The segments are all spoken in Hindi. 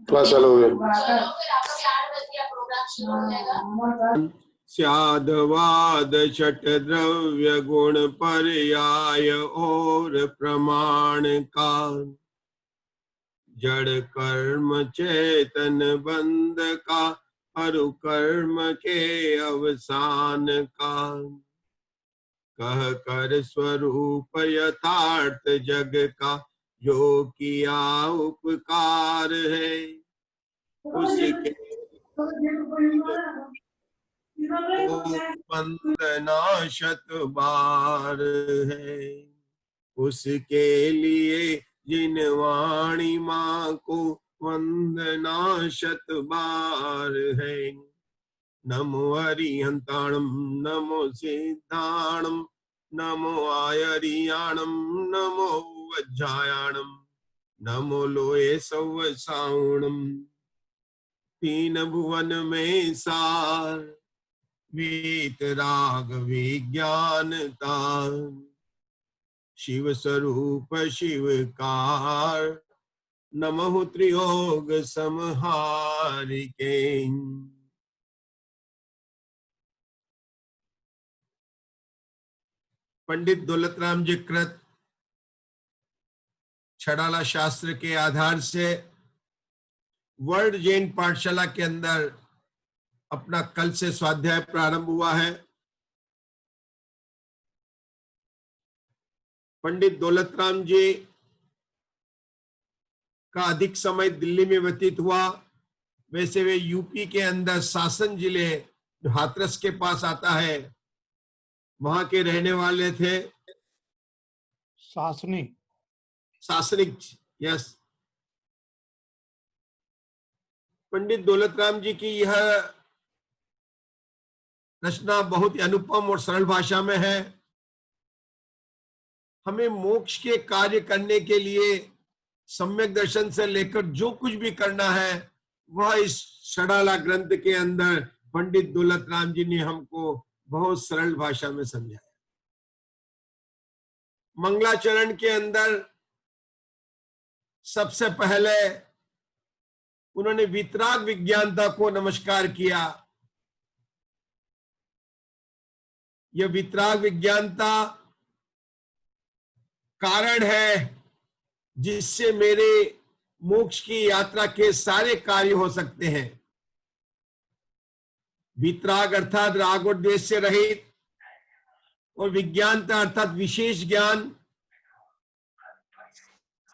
क्लास चालू हो गया। स्यादवाद षट द्रव्य गुण पर्याय और प्रमाण का जड़ कर्म चेतन बंध का अरु कर्म के अवसान का कह कर स्वरूप यथार्थ जग का जो किया उपकार है उसके वंदना शत बार है। उसके लिए जिन वाणी माँ को वंदना शत बार है। नमो हरिहंताणम नमो सिद्धाणम नमो आयरियाणम नमो वज्जायाणम नमो लोये सवसावणम। तीन भुवन में सार वीतराग विज्ञानता शिव स्वरूप शिवकार नमः त्रियोग समहारिके। पंडित दौलतराम जी कृत छड़ाला शास्त्र के आधार से वर्ल्ड जैन पाठशाला के अंदर अपना कल से स्वाध्याय प्रारंभ हुआ है। पंडित दौलतराम जी का अधिक समय दिल्ली में व्यतीत हुआ। वैसे वे यूपी के अंदर सासन जिले जो हाथरस के पास आता है वहां के रहने वाले थे। सासनिक यस। पंडित दौलतराम जी की यह रचना बहुत ही अनुपम और सरल भाषा में है। हमें मोक्ष के कार्य करने के लिए सम्यक दर्शन से लेकर जो कुछ भी करना है वह इस छड़ाला ग्रंथ के अंदर पंडित दौलतराम जी ने हमको बहुत सरल भाषा में समझाया। मंगलाचरण के अंदर सबसे पहले उन्होंने वितराग विज्ञानता को नमस्कार किया। यह वितराग विज्ञानता कारण है जिससे मेरे मोक्ष की यात्रा के सारे कार्य हो सकते हैं। वितराग अर्थात राग और द्वेष से रहित और विज्ञानता अर्थात विशेष ज्ञान।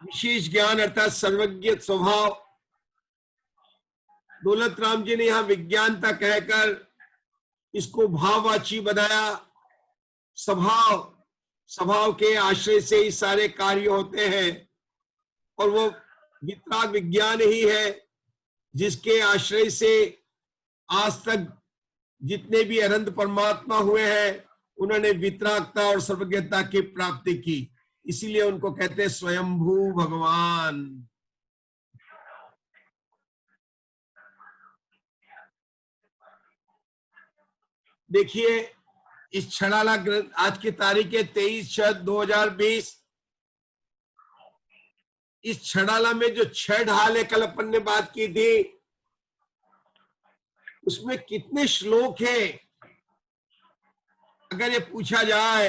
विशेष ज्ञान अर्थात सर्वज्ञ स्वभाव। दौलतराम जी ने यहां विज्ञानता कहकर इसको भाववाची बनाया। स्वभाव के आश्रय से ही सारे कार्य होते हैं और वो वितराग विज्ञान ही है जिसके आश्रय से आज तक जितने भी अनंत परमात्मा हुए हैं उन्होंने वितरागता और सर्वज्ञता की प्राप्ति की। इसीलिए उनको कहते हैं स्वयंभू भगवान। देखिए इस छड़ाला ग्रंथ आज की तारीख है 23/6/2020। इस छड़ाला में जो 6 ढाल है कल अपन ने बात की थी उसमें कितने श्लोक हैं अगर ये पूछा जाए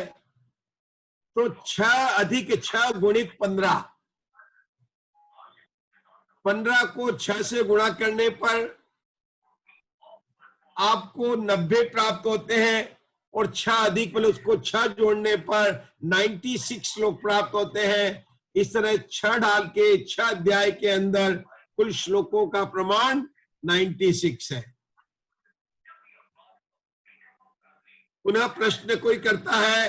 तो 6 अधिक 6 गुणित 15। 15 को 6 से गुणा करने पर आपको 90 प्राप्त होते हैं और 6 अधिक मतलब उसको 6 जोड़ने पर 96 श्लोक प्राप्त होते हैं। इस तरह 6 ढाल के 6 अध्याय के अंदर कुल श्लोकों का प्रमाण 96 है। पुनः प्रश्न कोई करता है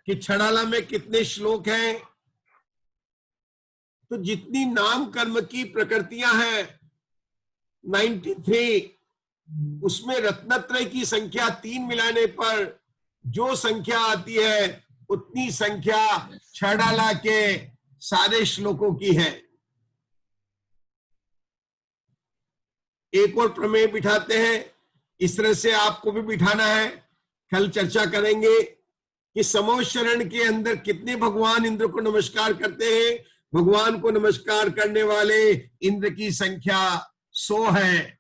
कि छड़ाला में कितने श्लोक हैं, तो जितनी नाम कर्म की प्रकृतियां हैं 93, उसमें रत्नत्रय की संख्या 3 मिलाने पर जो संख्या आती है उतनी संख्या छड़ाला के सारे श्लोकों की है। एक और प्रमेय बिठाते हैं, इस तरह से आपको भी बिठाना है। कल चर्चा करेंगे कि समोशरण के अंदर कितने भगवान इंद्र को नमस्कार करते हैं। भगवान को नमस्कार करने वाले इंद्र की संख्या 100 है,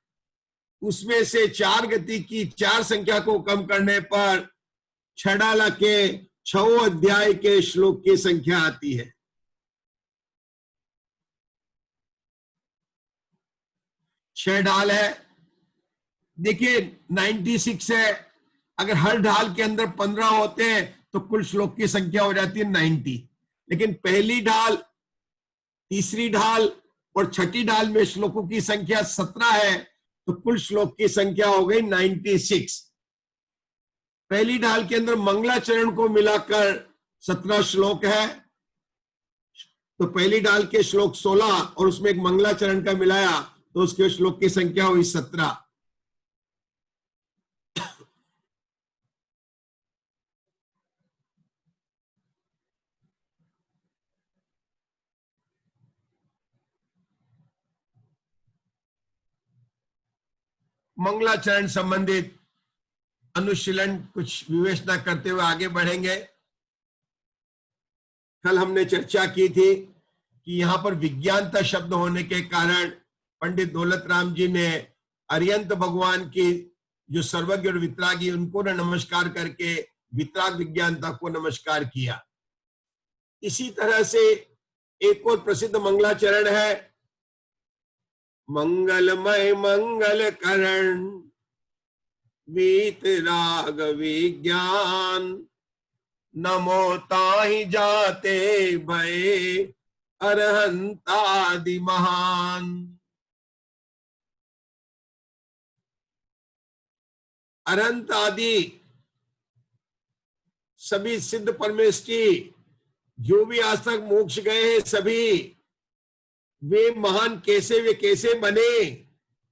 उसमें से 4 गति की 4 संख्या को कम करने पर छडाला के 6 अध्याय के श्लोक की संख्या आती है। छह ढाल है, देखिए 96 है, अगर हर ढाल के अंदर 15 होते हैं तो कुल श्लोक की संख्या हो जाती है 90। लेकिन पहली ढाल, तीसरी ढाल और छठी ढाल में श्लोकों की संख्या 17 है, तो कुल श्लोक की संख्या हो गई 96। पहली ढाल के अंदर मंगलाचरण को मिलाकर 17 श्लोक है, तो पहली ढाल के श्लोक 16 और उसमें एक मंगलाचरण का मिलाया तो उसके श्लोक की संख्या हुई 17। मंगलाचरण संबंधित अनुशीलन कुछ विवेचना करते हुए आगे बढ़ेंगे। कल हमने चर्चा की थी कि यहां पर विज्ञानता शब्द होने के कारण पंडित दौलत राम जी ने अरिहंत भगवान की जो सर्वज्ञ और वितरागी उनको न नमस्कार करके वितराग विज्ञानता को नमस्कार किया। इसी तरह से एक और प्रसिद्ध मंगलाचरण है, मंगलमय मंगल करण वीतराग विज्ञान, नमो ताहि जाते भय अरहंतादि महान। अरहंत आदि सभी सिद्ध परमेष्ठी जो भी आज तक मोक्ष गए हैं, सभी वे महान कैसे बने?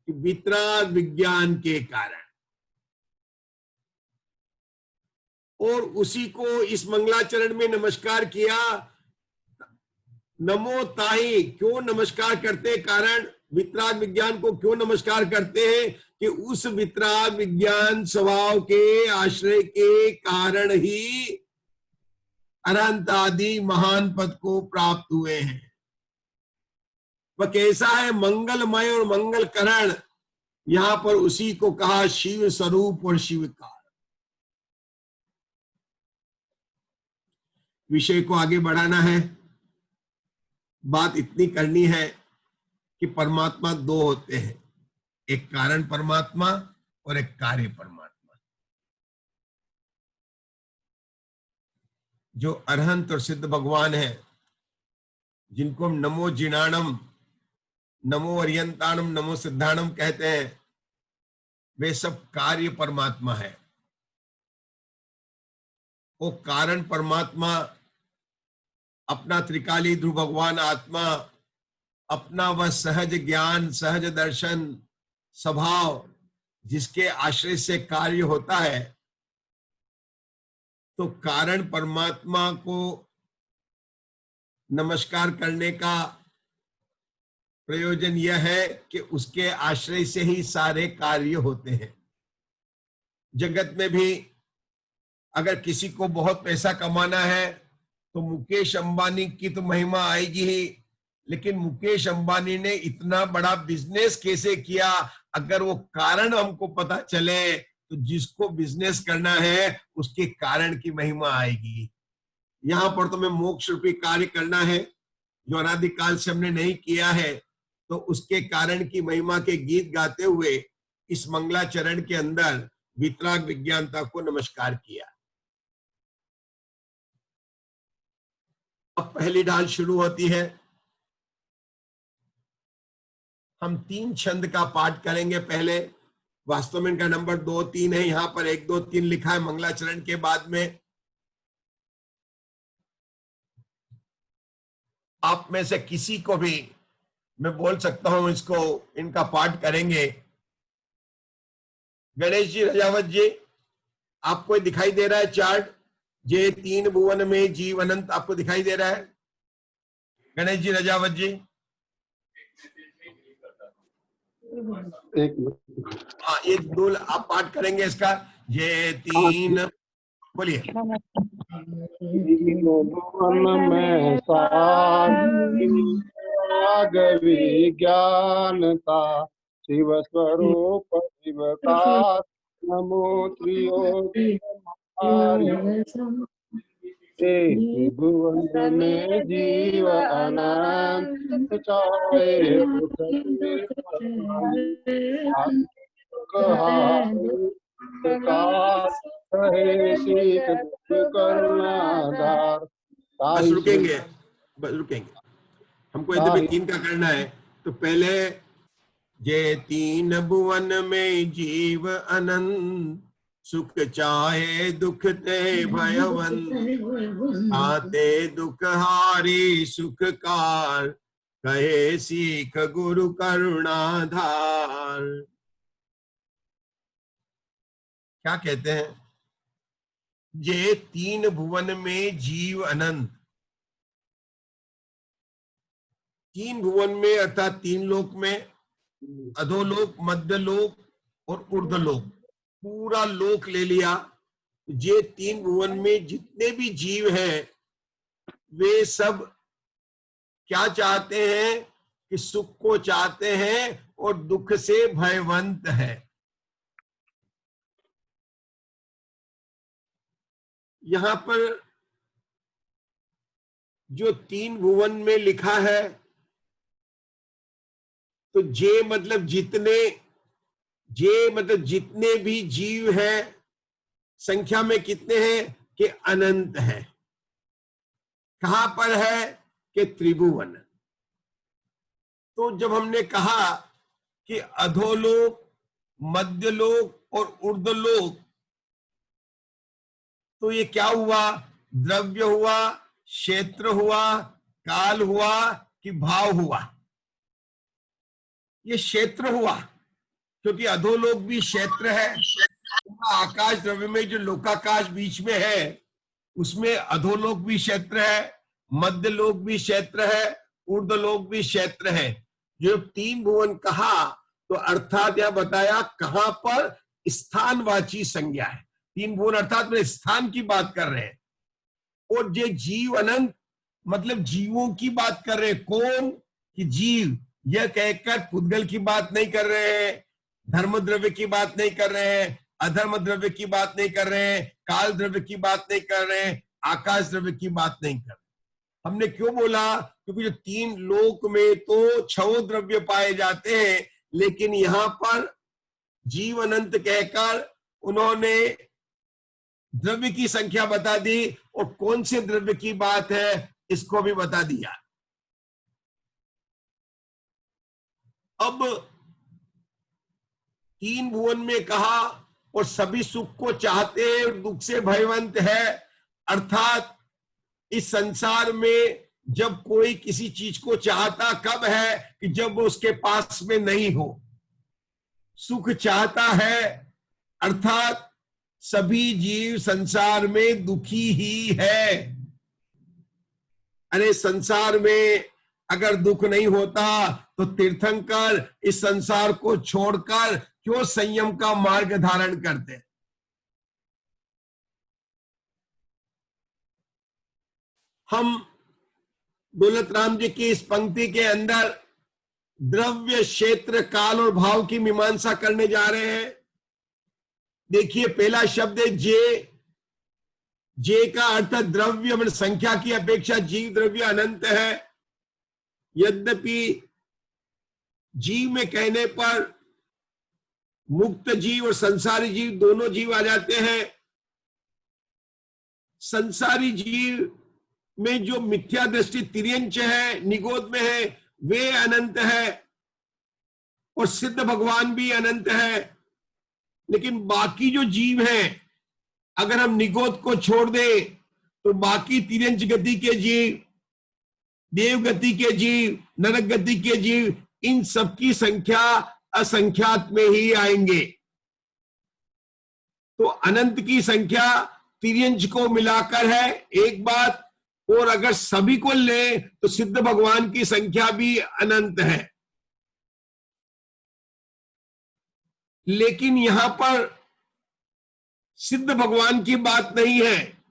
वितराग विज्ञान के कारण। और उसी को इस मंगलाचरण में नमस्कार किया। नमो ताहि क्यों नमस्कार करते? कारण वितराग विज्ञान को क्यों नमस्कार करते हैं कि उस वितराग विज्ञान स्वभाव के आश्रय के कारण ही अरहंत आदि महान पद को प्राप्त हुए हैं। वह कैसा है? मंगलमय और मंगल करण। यहां पर उसी को कहा शिव स्वरूप और शिव कारण। विषय को आगे बढ़ाना है। बात इतनी करनी है कि परमात्मा दो होते हैं, एक कारण परमात्मा और एक कार्य परमात्मा। जो अरहंत और सिद्ध भगवान है, जिनको हम नमो जिनाणम, नमो अरियंताणम, नमो सिद्धाणम कहते हैं, वे सब कार्य परमात्मा है। वो कारण परमात्मा अपना त्रिकाली ध्रुव भगवान आत्मा, अपना वह सहज ज्ञान, सहज दर्शन, स्वभाव जिसके आश्रय से कार्य होता है, तो कारण परमात्मा को नमस्कार करने का प्रयोजन यह है कि उसके आश्रय से ही सारे कार्य होते हैं। जगत में भी अगर किसी को बहुत पैसा कमाना है तो मुकेश अंबानी की तो महिमा आएगी ही, लेकिन मुकेश अंबानी ने इतना बड़ा बिजनेस कैसे किया, अगर वो कारण हमको पता चले तो जिसको बिजनेस करना है उसके कारण की महिमा आएगी। यहाँ पर तो मैं मोक्ष रूपी कार्य करना है जो अनादिकाल से हमने नहीं किया है, तो उसके कारण की महिमा के गीत गाते हुए इस मंगलाचरण के अंदर वितराग विज्ञानता को नमस्कार किया। अब पहली ढाल शुरू होती है। हम 3 छंद का पाठ करेंगे पहले। वास्तव में इनका नंबर 2, 3 है, यहां पर 1, 2, 3 लिखा है मंगलाचरण के बाद में। आप में से किसी को भी मैं बोल सकता हूं इसको, इनका पाठ करेंगे। गणेश जी, रजावत जी, आपको दिखाई दे रहा है चार्ट? जे 3 भुवन में जीव अनंत आपको दिखाई दे रहा है? गणेश जी, रजावत जी, हाँ, ये 2 आप पाठ करेंगे इसका। ये 3, बोलिए। भुवन में साग विज्ञानता, शिव स्वरूप शिवका नमो त्रियोगी त्रिभुवन में जीव अनंत चाहे दुख से कहे शीत करुणाधार बस रुकेंगे, बस रुकेंगे, हमको यदि ताहि 3 का करना है। तो पहले जे 3 भुवन में जीव अनंत सुख चाहे दुख ते भयवंत आते दुख हारी सुख कार कहे सीख गुरु करुणाधार। क्या कहते हैं? जे 3 भुवन में जीव अनंत, 3 भुवन में अर्थात 3 लोक में, अधोलोक, मध्यलोक और ऊर्ध्वलोक, पूरा लोक ले लिया। ये 3 भुवन में जितने भी जीव हैं वे सब क्या चाहते हैं कि सुख को चाहते हैं और दुख से भयवंत है। यहां पर जो 3 भुवन में लिखा है, तो जे मतलब जितने, जे मतलब जितने भी जीव हैं, संख्या में कितने हैं कि अनंत है। कहां पर है कि त्रिभुवन। तो जब हमने कहा कि अधोलोक, मध्यलोक और ऊर्ध्वलोक, तो ये क्या हुआ? द्रव्य हुआ, क्षेत्र हुआ, काल हुआ कि भाव हुआ? ये क्षेत्र हुआ, क्योंकि अधोलोक भी क्षेत्र है। आकाश द्रव्य में जो लोकाकाश बीच में है उसमें अधोलोक भी क्षेत्र है, मध्यलोक भी क्षेत्र है, ऊर्ध्वलोक भी क्षेत्र है। जो 3 भुवन कहा तो अर्थात यह बताया कहां पर स्थानवाची संज्ञा है। 3 भुवन अर्थात में स्थान की बात कर रहे हैं। और जो जीव अनंत मतलब जीवों की बात कर रहे हैं। कौन? कि जीव। यह कहकर पुद्गल की बात नहीं कर रहे हैं, धर्म द्रव्य की बात नहीं कर रहे हैं, अधर्म द्रव्य की बात नहीं कर रहे हैं, काल द्रव्य की बात नहीं कर रहे हैं, आकाश द्रव्य की बात नहीं कर रहे। हमने क्यों बोला? क्योंकि जो 3 लोक में तो 6 द्रव्य पाए जाते हैं, लेकिन यहां पर जीव अनंत कहकर उन्होंने द्रव्य की संख्या बता दी और कौन से द्रव्य की बात है इसको भी बता दिया। अब 3 भुवन में कहा और सभी सुख को चाहते हैं और दुख से भयवंत है। अर्थात इस संसार में जब कोई किसी चीज को चाहता कब है कि जब वो उसके पास में नहीं हो। सुख चाहता है, अर्थात सभी जीव संसार में दुखी ही है। अरे संसार में अगर दुख नहीं होता तो तीर्थंकर इस संसार को छोड़कर क्यों संयम का मार्ग धारण करते? हम दौलत राम जी की इस पंक्ति के अंदर द्रव्य, क्षेत्र, काल और भाव की मीमांसा करने जा रहे हैं। देखिए पहला शब्द है जे। जे का अर्थ द्रव्य, मतलब संख्या की अपेक्षा जीव द्रव्य अनंत है। यद्यपि जीव में कहने पर मुक्त जीव और संसारी जीव दोनों जीव आ जाते हैं। संसारी जीव में जो मिथ्या दृष्टि तिर्यंच है, निगोद में है, वे अनंत है और सिद्ध भगवान भी अनंत है। लेकिन बाकी जो जीव हैं, अगर हम निगोद को छोड़ दें तो बाकी तिर्यंच गति के जीव, देव गति के जीव, नरक गति के जीव, इन सबकी संख्या असंख्यात में ही आएंगे। तो अनंत की संख्या तिर्यंच को मिलाकर है एक बात, और अगर सभी को ले तो सिद्ध भगवान की संख्या भी अनंत है। लेकिन यहां पर सिद्ध भगवान की बात नहीं है।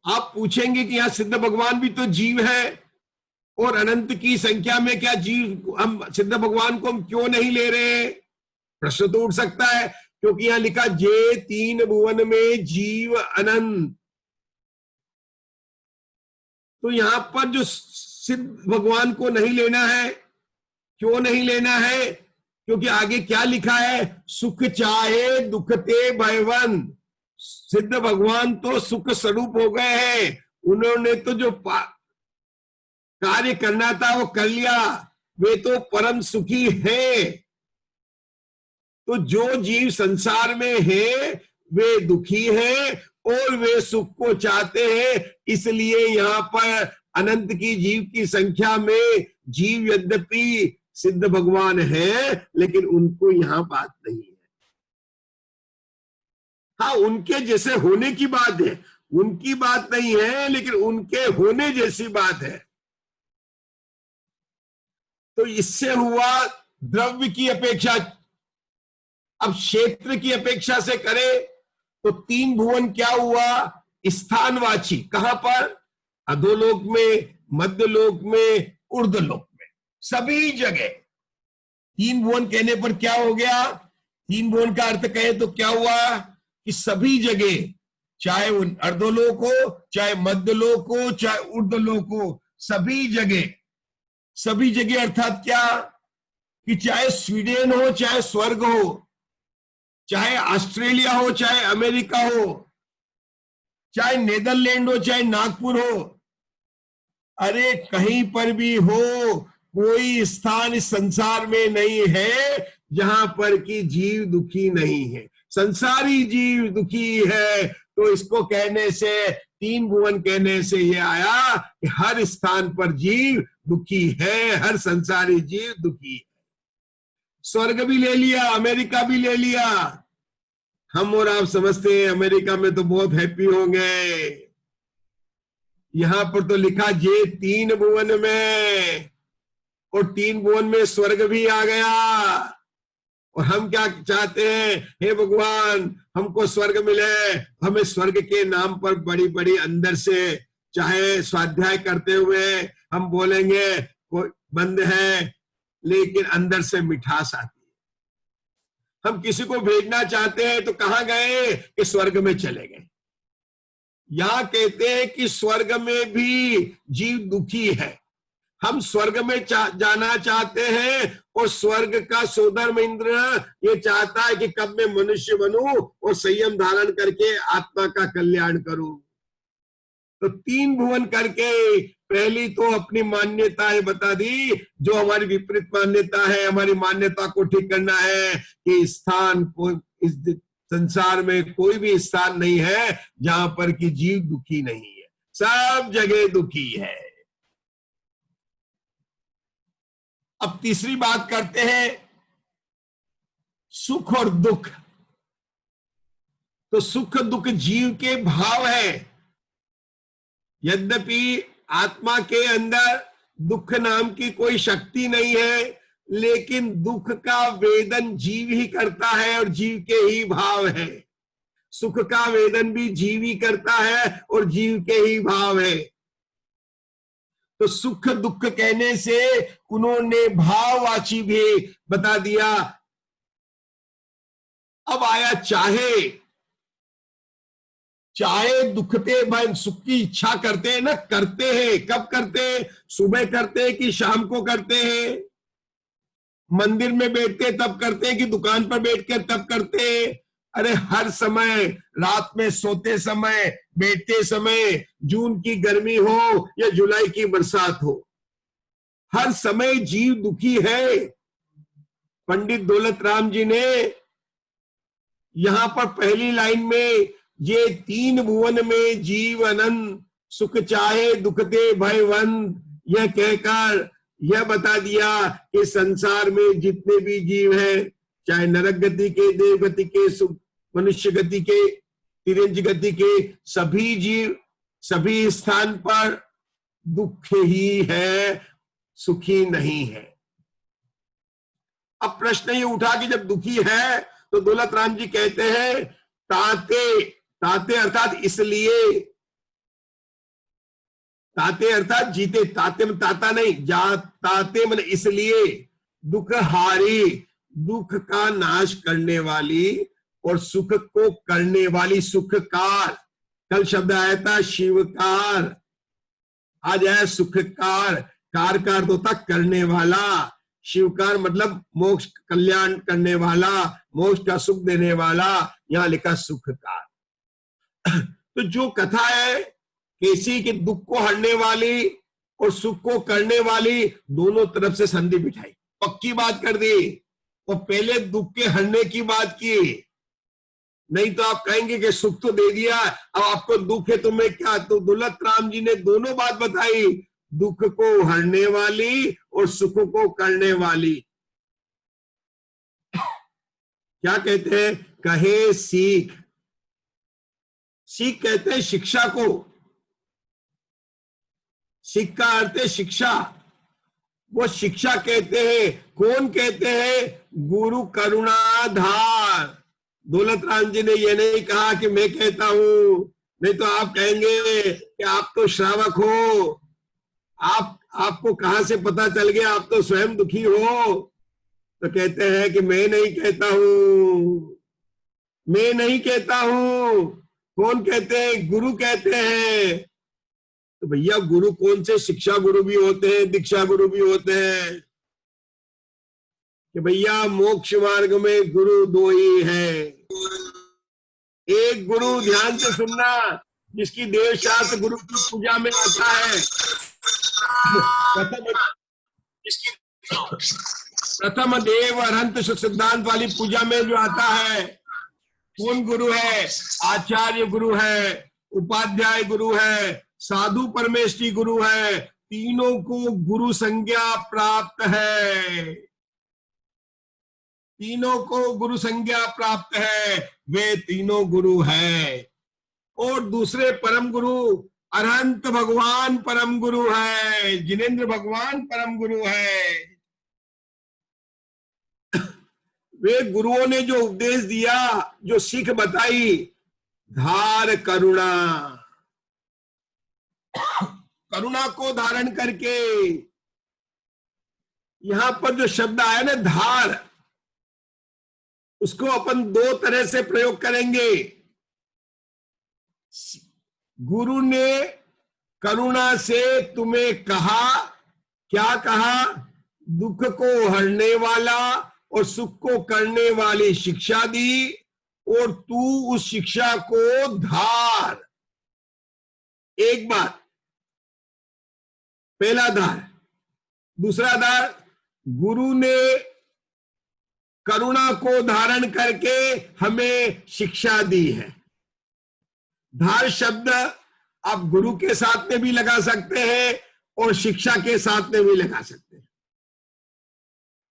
आप पूछेंगे कि यहां सिद्ध भगवान भी तो जीव है। और अनंत की संख्या में क्या जीव, हम सिद्ध भगवान को हम क्यों नहीं ले रहे? प्रश्न तो उठ सकता है, क्योंकि यहां लिखा जे तीन भुवन में जीव अनंत। तो यहां पर जो सिद्ध भगवान को नहीं लेना है, क्यों नहीं लेना है? क्योंकि आगे क्या लिखा है? सुख चाहे दुखते भयवन। सिद्ध भगवान तो सुख स्वरूप हो गए हैं, उन्होंने तो जो कार्य करना था वो कर लिया, वे तो परम सुखी है। तो जो जीव संसार में है वे दुखी हैं और वे सुख को चाहते हैं, इसलिए यहाँ पर अनंत की जीव की संख्या में जीव यद्यपि सिद्ध भगवान है, लेकिन उनको यहां बात नहीं है। हाँ, उनके जैसे होने की बात है, उनकी बात नहीं है, लेकिन उनके होने जैसी बात है। तो इससे हुआ द्रव्य की अपेक्षा, अब क्षेत्र की अपेक्षा से करें तो तीन भुवन क्या हुआ? स्थानवाची। कहां पर? अधोलोक में, मध्यलोक में, ऊर्ध्वलोक में, सभी जगह। तीन भुवन कहने पर क्या हो गया? तीन भुवन का अर्थ कहे तो क्या हुआ कि सभी जगह, चाहे वो अर्धोलोक हो, चाहे मध्यलोक हो, चाहे ऊर्ध्वलोक हो, सभी जगह। सभी जगह अर्थात क्या? कि चाहे स्वीडन हो, चाहे स्वर्ग हो, चाहे ऑस्ट्रेलिया हो, चाहे अमेरिका हो, चाहे नेदरलैंड हो, चाहे नागपुर हो, अरे कहीं पर भी हो, कोई स्थान इस संसार में नहीं है जहां पर कि जीव दुखी नहीं है। संसारी जीव दुखी है। तो इसको कहने से, तीन भुवन कहने से ये आया कि हर स्थान पर जीव दुखी है, हर संसारी जीव दुखी है। स्वर्ग भी ले लिया, अमेरिका भी ले लिया। हम और आप समझते हैं अमेरिका में तो बहुत हैप्पी होंगे, यहां पर तो लिखा जे तीन भुवन में, और तीन भुवन में स्वर्ग भी आ गया। और हम क्या चाहते हैं? हे भगवान, हमको स्वर्ग मिले। हमें स्वर्ग के नाम पर बड़ी बड़ी अंदर से, चाहे स्वाध्याय करते हुए हम बोलेंगे कोई बंद है, लेकिन अंदर से मिठास आती है। हम किसी को भेजना चाहते हैं तो कहां गए? कि स्वर्ग में चले गए। यहां कहते हैं कि स्वर्ग में भी जीव दुखी है। हम स्वर्ग में जाना चाहते हैं, और स्वर्ग का सोधर्म इंद्र ये चाहता है कि कब मैं मनुष्य बनूं और संयम धारण करके आत्मा का कल्याण करूं। तो तीन भुवन करके पहली तो अपनी मान्यता है बता दी, जो हमारी विपरीत मान्यता है, हमारी मान्यता को ठीक करना है कि स्थान को, इस संसार में कोई भी स्थान नहीं है जहां पर कि जीव दुखी नहीं है, सब जगह दुखी है। अब तीसरी बात करते हैं, सुख और दुख। तो सुख दुख जीव के भाव है। यद्यपि आत्मा के अंदर दुख नाम की कोई शक्ति नहीं है, लेकिन दुख का वेदन जीव ही करता है और जीव के ही भाव है। सुख का वेदन भी जीव ही करता है और जीव के ही भाव है। तो सुख दुख कहने से उन्होंने भाववाची भी बता दिया। अब आया चाहे। चाहे दुखते भय, सुख की इच्छा करते हैं ना, करते हैं। कब करते हैं? सुबह करते हैं कि शाम को करते हैं? मंदिर में बैठते तब करते हैं कि दुकान पर बैठ कर तब करते हैं? अरे हर समय, रात में सोते समय, बैठते समय, जून की गर्मी हो या जुलाई की बरसात हो, हर समय जीव दुखी है। पंडित दौलत राम जी ने यहां पर पहली लाइन में ये तीन भुवन में जीव अनंत, सुख चाहे दुखते भयवंत, यह कहकर यह बता दिया कि संसार में जितने भी जीव हैं, चाहे नरक गति के, देव गति के, मनुष्य गति के, तिरंज गति के, सभी जीव सभी स्थान पर दुख ही है, सुखी नहीं है। अब प्रश्न ये उठा कि जब दुखी है तो दौलत राम जी कहते हैं ताते, ताते अर्थात इसलिए, ताते अर्थात जीते, ताते में ताता नहीं, ताते मन इसलिए, दुख हारी, दुख का नाश करने वाली और सुख को करने वाली, सुखकार। कल शब्द आया था शिवकार, आज आया सुखकार। कार का अर्थ होता करने वाला, शिवकार मतलब मोक्ष कल्याण करने वाला, मोक्ष का सुख देने वाला, यहां लिखा सुखकार। तो जो कथा है किसी के दुख को हरने वाली और सुख को करने वाली, दोनों तरफ से संधि बिठाई, पक्की बात कर दी। और पहले दुख के हरने की बात की, नहीं तो आप कहेंगे कि सुख तो दे दिया, अब आपको दुख है तो मैं क्या। तो दौलत राम जी ने दोनों बात बताई, दुख को हरने वाली और सुख को करने वाली। क्या कहते हैं, कहे सीख, सीख कहते हैं शिक्षा को, सीख का अर्थ है शिक्षा, वो शिक्षा कहते हैं। कौन कहते हैं, गुरु करुणाधार। दौलत राम जी ने ये नहीं कहा कि मैं कहता हूं, नहीं तो आप कहेंगे कि आप तो श्रावक हो, आपको कहां से पता चल गया, आप तो स्वयं दुखी हो। तो कहते हैं कि मैं नहीं कहता हूं, मैं नहीं कहता हूं। कौन कहते हैं, गुरु कहते हैं। तो भैया गुरु कौन से, शिक्षा गुरु भी होते हैं, दीक्षा गुरु भी होते हैं। कि भैया मोक्ष मार्ग में गुरु दो ही है। एक गुरु, ध्यान से सुनना, जिसकी देव शास्त्र गुरु की पूजा में आता है। प्रथम देव अनंत सिद्धांत वाली पूजा में जो आता है, कौन गुरु है, आचार्य गुरु है, उपाध्याय गुरु है, साधु परमेष्ठी गुरु है। तीनों को गुरु संज्ञा प्राप्त है, तीनों को गुरु संज्ञा प्राप्त है, वे तीनों गुरु है। और दूसरे परम गुरु अनंत भगवान परम गुरु है, जिनेन्द्र भगवान परम गुरु है। वे गुरुओं ने जो उपदेश दिया, जो सीख बताई, धार करुणा, करुणा को धारण करके। यहां पर जो शब्द आया ना धार, उसको अपन दो तरह से प्रयोग करेंगे। गुरु ने करुणा से तुम्हें कहा, क्या कहा, दुख को हरने वाला और सुख को करने वाली शिक्षा दी, और तू उस शिक्षा को धार। एक बात, पहला धार। दूसरा धार, गुरु ने करुणा को धारण करके हमें शिक्षा दी है। धार शब्द आप गुरु के साथ में भी लगा सकते हैं और शिक्षा के साथ में भी लगा सकते हैं,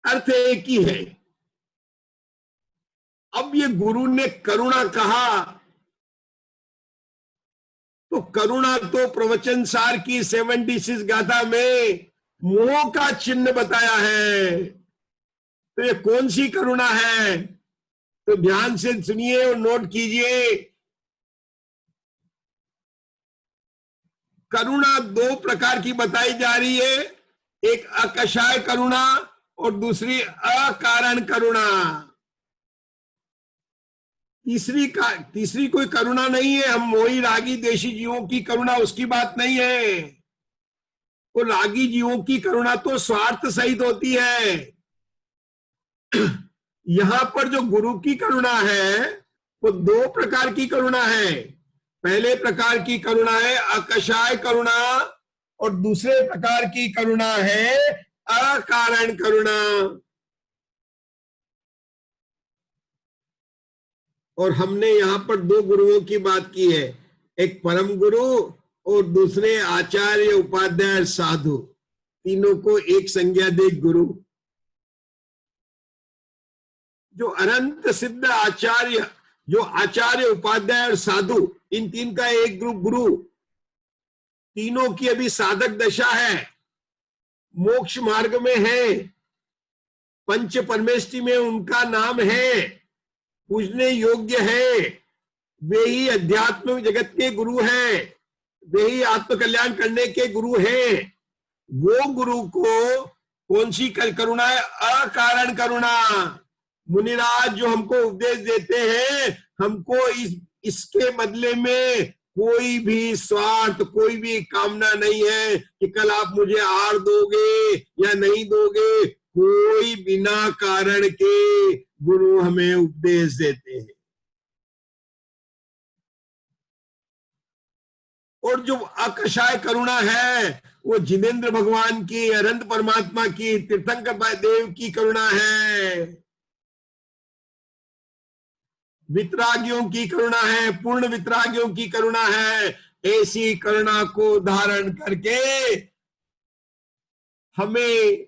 अर्थ एक ही है। अब ये गुरु ने करुणा कहा, तो करुणा तो प्रवचन सार की 76 गाथा में मोह का चिन्ह बताया है। तो ये कौन सी करुणा है, तो ध्यान से सुनिए और नोट कीजिए। करुणा दो प्रकार की बताई जा रही है, एक अकषाय करुणा और दूसरी अकारण करुणा। तीसरी कोई करुणा नहीं है। हम मोही रागी देशी जीवों की करुणा, उसकी बात नहीं है। वो रागी जीवों की करुणा तो स्वार्थ सहित होती है। यहां पर जो गुरु की करुणा है वो दो प्रकार की करुणा है। पहले प्रकार की करुणा है अकषाय करुणा और दूसरे प्रकार की करुणा है अकारण करुणा। और हमने यहां पर दो गुरुओं की बात की है, एक परम गुरु और दूसरे आचार्य उपाध्याय साधु। तीनों को एक संज्ञा दे गुरु। जो अनंत सिद्ध आचार्य, जो आचार्य उपाध्याय और साधु, इन तीन का एक ग्रुप गुरु। तीनों की अभी साधक दशा है, मोक्ष मार्ग में है, पंच परमेष्टि में उनका नाम है, पूजने योग्य है, वे ही अध्यात्म जगत के गुरु हैं। देही आत्म कल्याण करने के गुरु हैं। वो गुरु को कौन सी करुणा है? अकारण करुणा। मुनिराज जो हमको उपदेश देते हैं, हमको इसके बदले में कोई भी स्वार्थ, कोई भी कामना नहीं है कि कल आप मुझे आहार दोगे या नहीं दोगे। कोई बिना कारण के गुरु हमें उपदेश देते हैं। और जो अकषाय करुणा है वो जिनेन्द्र भगवान की, अनंत परमात्मा की, तीर्थंकर देव की करुणा है, वितरागियों की करुणा है, पूर्ण वितरागियों की करुणा है। ऐसी करुणा को धारण करके हमें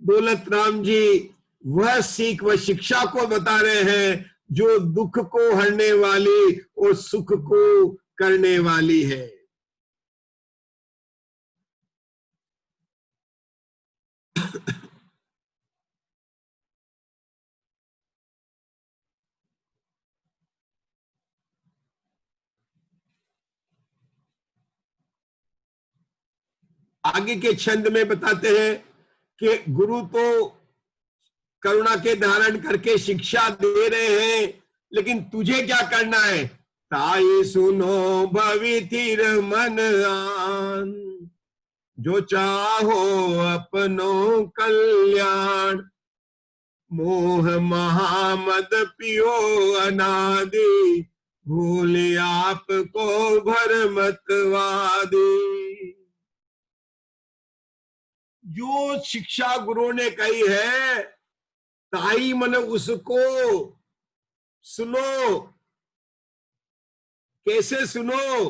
दौलत राम जी वह सीख, वह शिक्षा को बता रहे हैं जो दुख को हरने वाली और सुख को करने वाली है। आगे के छंद में बताते हैं कि गुरु तो करुणा के धारण करके शिक्षा दे रहे हैं, लेकिन तुझे क्या करना है? ताई सुनो भविथिर मन आन, जो चाहो अपनो कल्याण, मोह महामद पियो अनादि, भूल आपको भरमतवादी। जो शिक्षा गुरु ने कही है, ताई मन उसको सुनो। कैसे सुनो?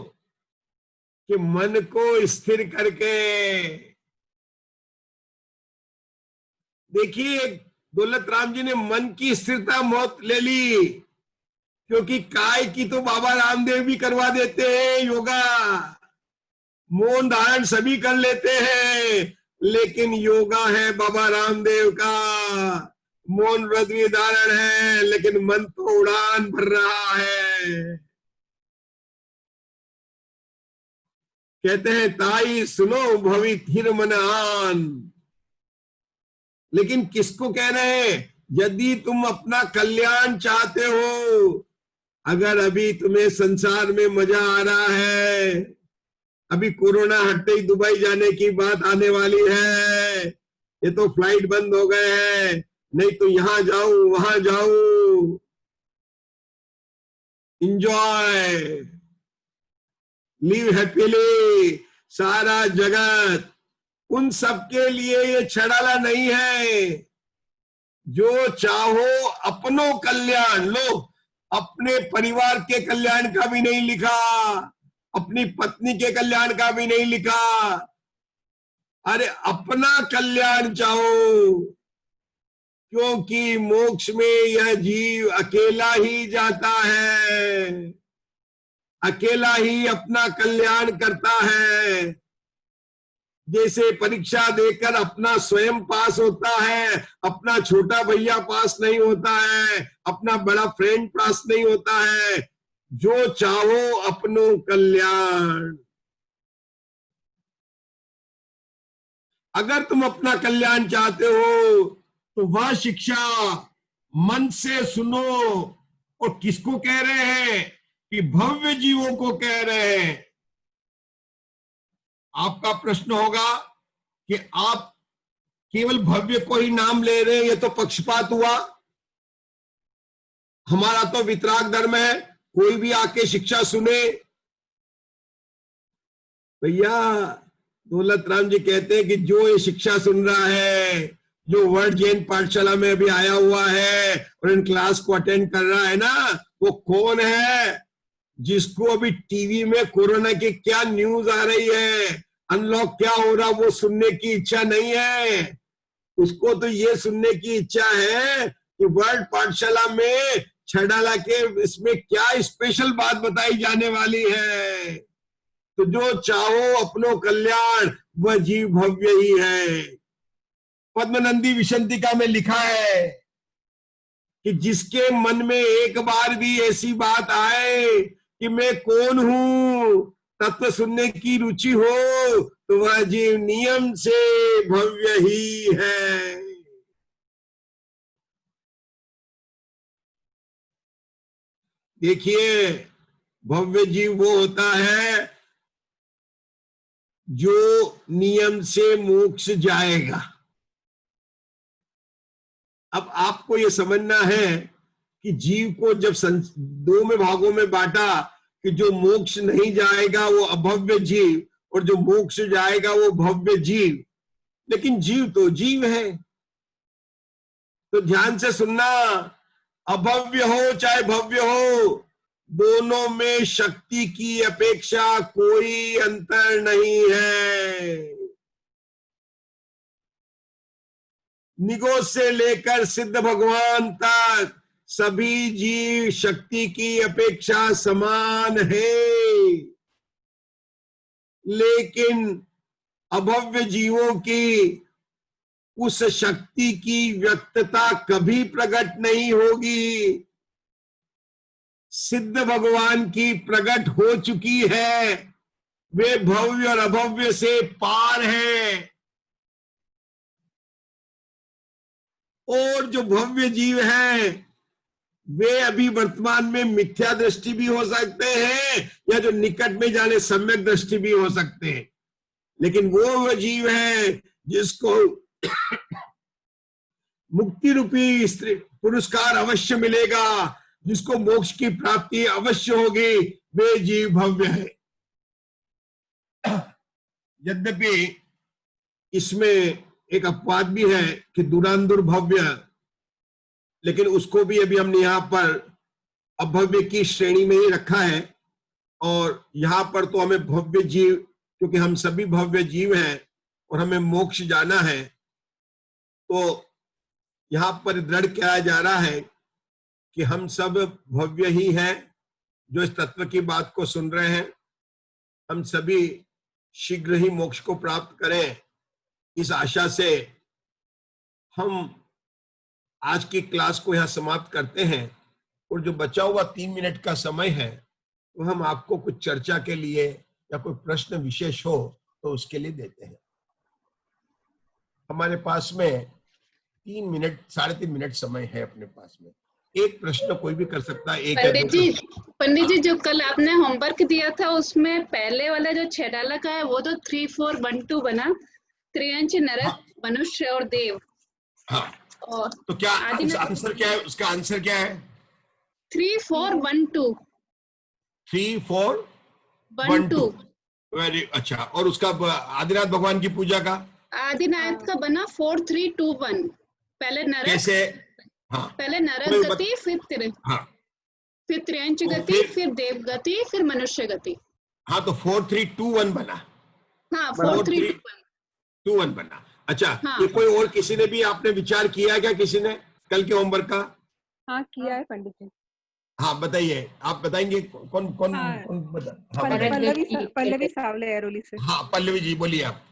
कि मन को स्थिर करके। देखिए, दौलत राम जी ने मन की स्थिरता मौत ले ली, क्योंकि काय की तो बाबा रामदेव भी करवा देते हैं योगा, मौन धारण सभी कर लेते हैं, लेकिन योगा है बाबा रामदेव का। मौन व्रत भी धारण है, लेकिन मन तो उड़ान भर रहा है। कहते हैं ताई सुनो भविथिर मन आन। लेकिन किसको कह रहे हैं? यदि तुम अपना कल्याण चाहते हो, अगर अभी तुम्हें संसार में मजा आ रहा है, अभी कोरोना हटते ही दुबई जाने की बात आने वाली है, ये तो फ्लाइट बंद हो गए हैं, नहीं तो यहां जाऊं वहां जाऊं, इंजॉय, लिव हैप्पीली, सारा जगत, उन सबके लिए ये छड़ाला नहीं है। जो चाहो अपनो कल्याण लो, अपने परिवार के कल्याण का भी नहीं लिखा, अपनी पत्नी के कल्याण का भी नहीं लिखा। अरे अपना कल्याण चाहो, क्योंकि मोक्ष में यह जीव अकेला ही जाता है, अकेला ही अपना कल्याण करता है। जैसे परीक्षा देकर अपना स्वयं पास होता है, अपना छोटा भैया पास नहीं होता है, अपना बड़ा फ्रेंड पास नहीं होता है। जो चाहो अपनो कल्याण। अगर तुम अपना कल्याण चाहते हो तो वह शिक्षा मन से सुनो। और किसको कह रहे हैं? कि भव्य जीवों को कह रहे हैं। आपका प्रश्न होगा कि आप केवल भव्य को ही नाम ले रहे हैं, ये तो पक्षपात हुआ। हमारा तो वितराग धर्म है, कोई भी आके शिक्षा सुने। भैया दौलत राम जी कहते हैं कि जो ये शिक्षा सुन रहा है, जो वर्ल्ड जैन पाठशाला में अभी आया हुआ है और इन क्लास को अटेंड कर रहा है ना, वो कौन है? जिसको अभी टीवी में कोरोना की क्या न्यूज आ रही है, अनलॉक क्या हो रहा, वो सुनने की इच्छा नहीं है। उसको तो ये सुनने की इच्छा है कि वर्ल्ड पाठशाला में छड़ाला के इसमें क्या स्पेशल बात बताई जाने वाली है। तो जो चाहो अपनो कल्याण, वह जीव भव्य ही है। पद्मनंदी विशंतिका में लिखा है कि जिसके मन में एक बार भी ऐसी बात आए कि मैं कौन हूं, तत्व सुनने की रुचि हो तो वह जीव नियम से भव्य ही है। देखिए, भव्य जीव वो होता है जो नियम से मोक्ष जाएगा। अब आपको ये समझना है कि जीव को जब दो में भागों में बांटा कि जो मोक्ष नहीं जाएगा वो अभव्य जीव और जो मोक्ष जाएगा वो भव्य जीव, लेकिन जीव तो जीव है। तो ध्यान से सुनना, अभव्य हो चाहे भव्य हो, दोनों में शक्ति की अपेक्षा कोई अंतर नहीं है। निगोज से लेकर सिद्ध भगवान तक सभी जीव शक्ति की अपेक्षा समान है, लेकिन अभव्य जीवों की उस शक्ति की व्यक्तता कभी प्रकट नहीं होगी। सिद्ध भगवान की प्रकट हो चुकी है, वे भव्य और अभव्य से पार हैं। और जो भव्य जीव हैं वे अभी वर्तमान में मिथ्या दृष्टि भी हो सकते हैं या जो निकट में जाने सम्यक दृष्टि भी हो सकते हैं, लेकिन वो जीव है जिसको मुक्ति रूपी पुरस्कार अवश्य मिलेगा, जिसको मोक्ष की प्राप्ति अवश्य होगी, वे जीव भव्य है। यद्यपि इसमें एक अपवाद भी है कि दुरांदुर भव्य, लेकिन उसको भी अभी हमने यहाँ पर अभव्य की श्रेणी में ही रखा है। और यहाँ पर तो हमें भव्य जीव, क्योंकि हम सभी भव्य जीव हैं और हमें मोक्ष जाना है, तो यहाँ पर दृढ़ किया जा रहा है कि हम सब भव्य ही हैं जो इस तत्व की बात को सुन रहे हैं। हम सभी शीघ्र ही मोक्ष को प्राप्त करें, इस आशा से हम आज की क्लास को यहाँ समाप्त करते हैं। और जो बचा हुआ 3 मिनट का समय है तो हम आपको कुछ चर्चा के लिए या कोई प्रश्न विशेष हो तो उसके लिए देते हैं। हमारे पास में 3 मिनट 3.5 मिनट समय है अपने पास में। एक प्रश्न कोई भी कर सकता है। एक पंडित जी जो कल आपने होमवर्क दिया था उसमें पहले वाला जो 6 डाला का है वो तो 3 4 1 2 बना, त्रियंच नरक, हाँ, मनुष्य और देव। हाँ, और तो क्या आंसर क्या है? उसका आंसर क्या है? 3 4 1 2 3 4 1 2। वेरी अच्छा। और उसका आदिनाथ भगवान की पूजा का आदिनाथ का बना 4 3 2 1। पहले नरक, कैसे? हाँ, पहले नरक गति, फिर त्रियंच गति, फिर देव गति, फिर मनुष्य गति। हाँ, तो 4 3 2 1 बना। हाँ, 4 3 2 1 बना। अच्छा, हाँ। ये कोई और किसी ने भी आपने विचार किया क्या, किसी ने कल के होमवर्क का? हाँ, किया है पंडित जी। हाँ, बताइए, आप बताएंगे कौन कौन हाँ, कौन बता? हाँ, बताइए। पल्लवी सावले एरोली से। हाँ, पल्लवी जी बोलिए आप।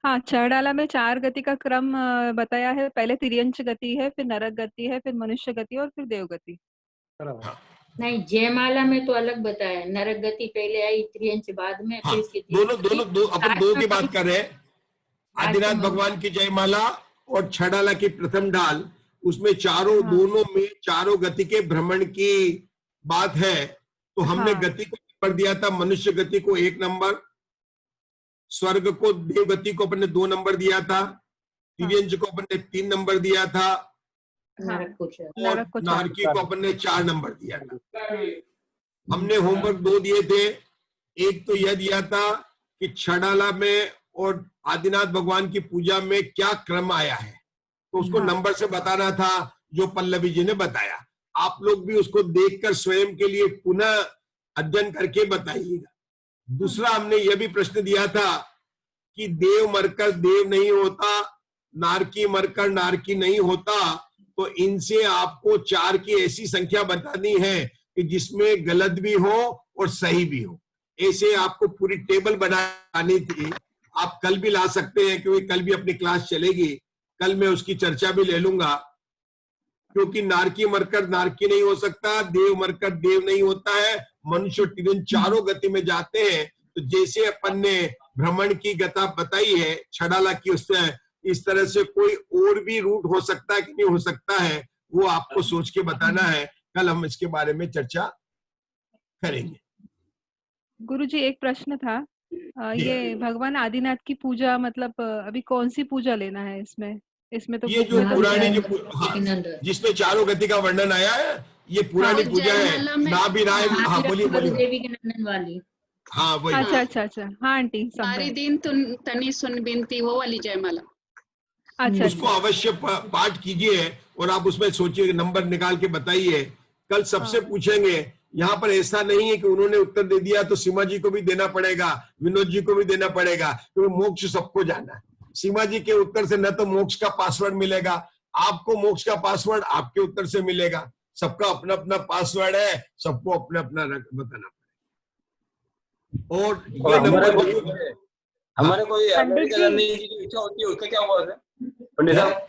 हाँ, 6 डाला में 4 गति का क्रम बताया है। पहले तिर्यंच गति है, फिर नरक गति है, फिर मनुष्य गति और फिर देव गति। हाँ, नहीं, जयमाला में तो अलग बताया, नरक गति पहले आई, त्रियंच बाद में, हाँ, फिर दोनों अपन दो की बात कर रहे हैं। आदिनाथ भगवान की जयमाला और 6 डाला की प्रथम डाल, उसमें चारों दोनों में चारों गति के भ्रमण की बात है। तो हमने गति को नंबर दिया था, मनुष्य गति को 1 नंबर, स्वर्ग को देव गति को अपन ने 2 नंबर दिया था, तिर्यंच को अपन ने 3 नंबर दिया था, और नारकी को अपन ने 4 नंबर दिया था। हमने होमवर्क 2 दिए थे। एक तो यह दिया था कि 6 डाला में और आदिनाथ भगवान की पूजा में क्या क्रम आया है, तो उसको नंबर से बताना था, जो पल्लवी जी ने बताया। आप लोग भी उसको देखकर स्वयं के लिए पुनः अध्ययन करके बताइएगा। दूसरा, हमने यह भी प्रश्न दिया था कि देव मरकर देव नहीं होता, नारकी मरकर नारकी नहीं होता, तो इनसे आपको 4 की ऐसी संख्या बतानी है कि जिसमें गलत भी हो और सही भी हो। ऐसे आपको पूरी टेबल बनानी थी। आप कल भी ला सकते हैं, क्योंकि कल भी अपनी क्लास चलेगी, कल मैं उसकी चर्चा भी ले लूंगा। क्योंकि नारकी मरकर नारकी नहीं हो सकता, देव मरकर देव नहीं होता है, मनुष्य तिर्यंच चारों गति में जाते हैं, तो जैसे अपन ने भ्रमण की गता बताई है छड़ाला की, उससे इस तरह से कोई और भी रूट हो सकता है कि नहीं हो सकता है, वो आपको सोच के बताना है। कल हम इसके बारे में चर्चा करेंगे। गुरुजी एक प्रश्न था, ये भगवान आदिनाथ की पूजा मतलब अभी कौन सी पूजा लेना है इसमें? इसमें तो ये बुक जो में तो पुरानी लिखा जो है। सिकंदर। जिसमें चारों गति का वर्णन आया है, ये पुरानी हाँ, पूजा है। जयमाला में- नाभिराय, हाँ बोलिए बोलिए। देवी के नंदन वाली। हाँ वही। अच्छा अच्छा अच्छा, हाँ आंटी समझ मारी गए। दिन तनी सुन बिनती, वो वाली जयमाला। अच्छा उसको अच्छा, अवश्य पाठ कीजिए और आप उसमें सोचिए, नंबर निकाल के बताइए। कल सबसे हाँ। पूछेंगे। यहाँ पर ऐसा नहीं है कि उन्होंने उत्तर दे दिया तो सीमा जी को भी देना पड़ेगा, विनोद जी को भी देना पड़ेगा, क्योंकि मोक्ष सबको जाना है। सीमा जी के उत्तर से न तो मोक्ष का पासवर्ड मिलेगा आपको, मोक्ष का पासवर्ड आपके उत्तर से मिलेगा। सबका अपना अपना पासवर्ड है, सबको अपना अपना बताना पड़ेगा। और ये नंबर जरूर। हमारे कोई पंडित अमेरिका जी। जाने की जो इच्छा होती है उसका क्या हुआ है पंडित साहब?